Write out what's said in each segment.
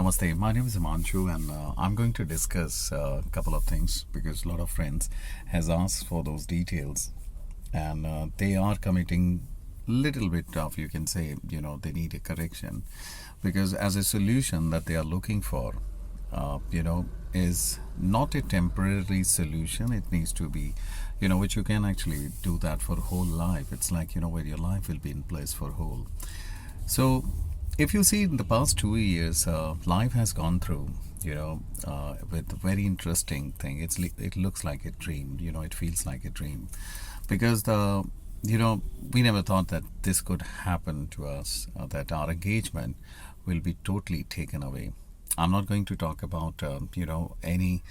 Namaste. My name is Himanshu, and I'm going to discuss a couple of things because a lot of friends has asked for those details, and they are committing little bit of, you can say, they need a correction because as a solution that they are looking for, is not a temporary solution. It needs to be, which you can actually do that for whole life. It's like where your life will be in place for whole. So, if you see in the past 2 years, life has gone through, with a very interesting thing. It looks like a dream. It feels like a dream, because we never thought that this could happen to us. That our engagement will be totally taken away. I'm not going to talk about any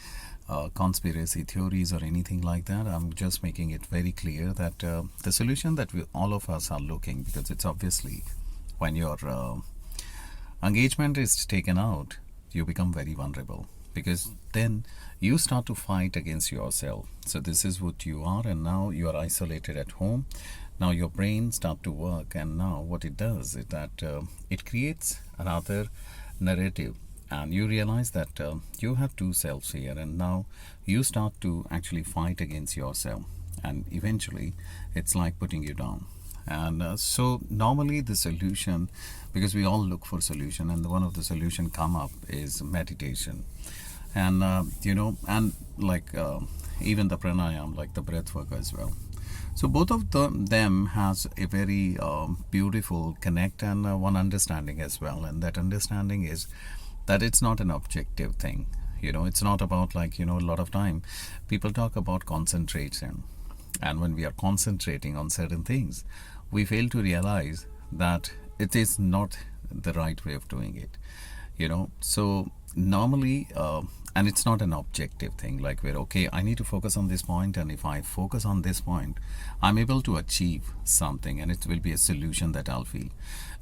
conspiracy theories or anything like that. I'm just making it very clear that the solution that we all of us are looking, because it's obviously when your engagement is taken out, you become very vulnerable, because then you start to fight against yourself. So this is what you are, and now you are isolated at home. Now your brain start to work, and now what it does is that it creates another narrative, and you realize that you have two selves here, and now you start to actually fight against yourself, and eventually it's like putting you down. And so normally the solution, because we all look for solution, and one of the solution come up is meditation. And and like even the pranayam, like the breath work as well. So both of them has a very beautiful connect and one understanding as well. And that understanding is that it's not an objective thing. It's not about, like, a lot of time people talk about concentration, and when we are concentrating on certain things, we fail to realize that it is not the right way of doing it. So normally, and it's not an objective thing, like where, okay, I need to focus on this point, and if I focus on this point, I'm able to achieve something, and it will be a solution that I'll feel.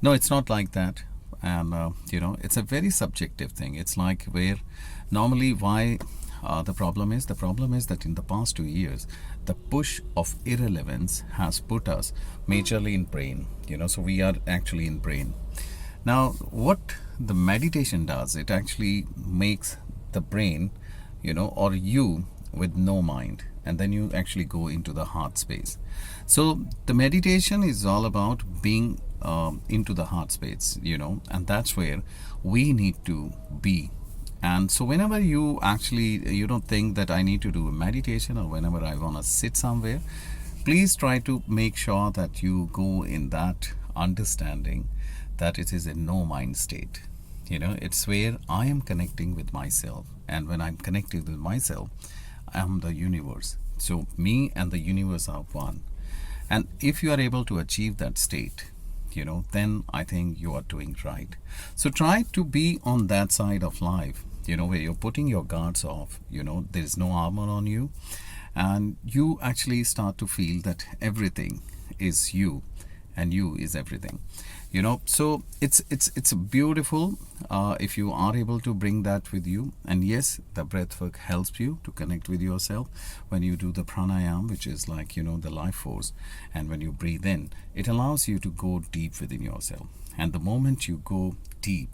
No, it's not like that. And it's a very subjective thing. It's like where normally why the problem is that in the past 2 years, the push of irrelevance has put us majorly in brain. So we are actually in brain. Now what the meditation does, it actually makes the brain, or you, with no mind, and then you actually go into the heart space. So the meditation is all about being into the heart space, and that's where we need to be. And so whenever you actually, you don't think that I need to do a meditation, or whenever I want to sit somewhere, please try to make sure that you go in that understanding that it is a no mind state. It's where I am connecting with myself, and when I'm connected with myself, I am the universe. So me and the universe are one. And if you are able to achieve that state, then I think you are doing right. So try to be on that side of life, where you're putting your guards off, there is no armor on you, and you actually start to feel that everything is you, and you is everything. So it's beautiful if you are able to bring that with you. And yes, the breath work helps you to connect with yourself when you do the pranayam, which is like the life force. And when you breathe in, it allows you to go deep within yourself. And the moment you go deep,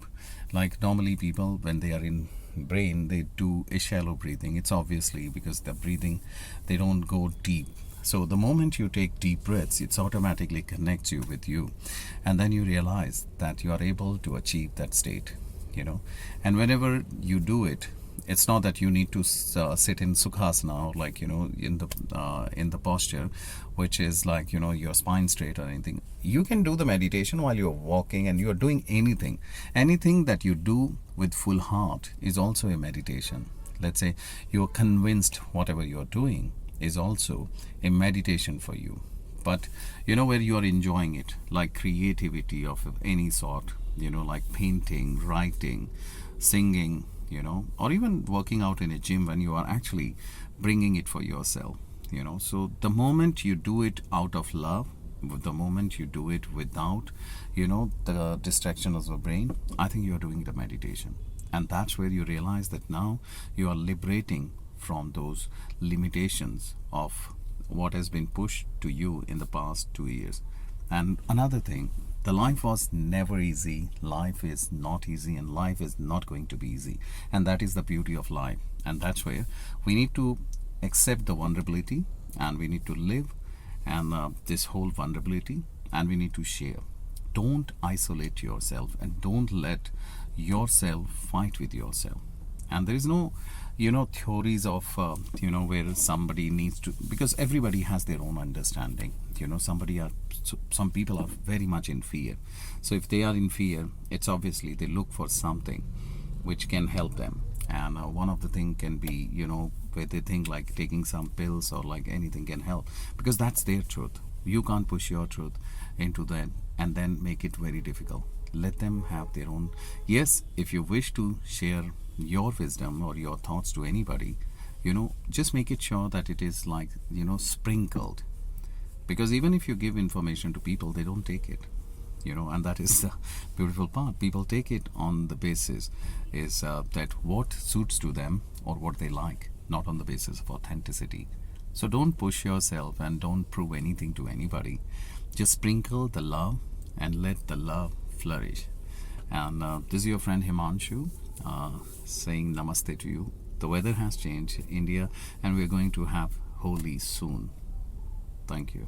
like normally people, when they are in brain, they do a shallow breathing. It's obviously because the breathing, they don't go deep. So the moment you take deep breaths, it automatically connects you with you, and then you realize that you are able to achieve that state. And whenever you do it, it's not that you need to sit in sukhasana, or like in the posture, which is like your spine straight or anything. You can do the meditation while you're walking, and you're doing anything that you do with full heart is also a meditation. Let's say you're convinced whatever you're doing is also a meditation for you. But where you are enjoying it, like creativity of any sort, like painting, writing, singing, or even working out in a gym, when you are actually bringing it for yourself. So the moment you do it out of love, the moment you do it without the distraction of the brain, I think you are doing the meditation. And that's where you realize that now you are liberating from those limitations of what has been pushed to you in the past 2 years. And another thing, The life was never easy. Life is not easy, and life is not going to be easy. And that is the beauty of life. And that's where we need to accept the vulnerability, and we need to live and this whole vulnerability, and we need to share. Don't isolate yourself, and don't let yourself fight with yourself. And there is no theories of where somebody needs to, because everybody has their own understanding. Some people are very much in fear. So if they are in fear, it's obviously they look for something which can help them. And one of the thing can be where they think like taking some pills or like anything can help, because that's their truth. You can't push your truth into them and then make it very difficult. Let them have their own. Yes, if you wish to share your wisdom or your thoughts to anybody, just make it sure that it is like sprinkled, because even if you give information to people, they don't take it, and that is the beautiful part. People take it on the basis is that what suits to them or what they like, not on the basis of authenticity. So don't push yourself and don't prove anything to anybody. Just sprinkle the love and let the love flourish. And this is your friend Himanshu saying namaste to you. The weather has changed in India, and we're going to have Holi soon. Thank you.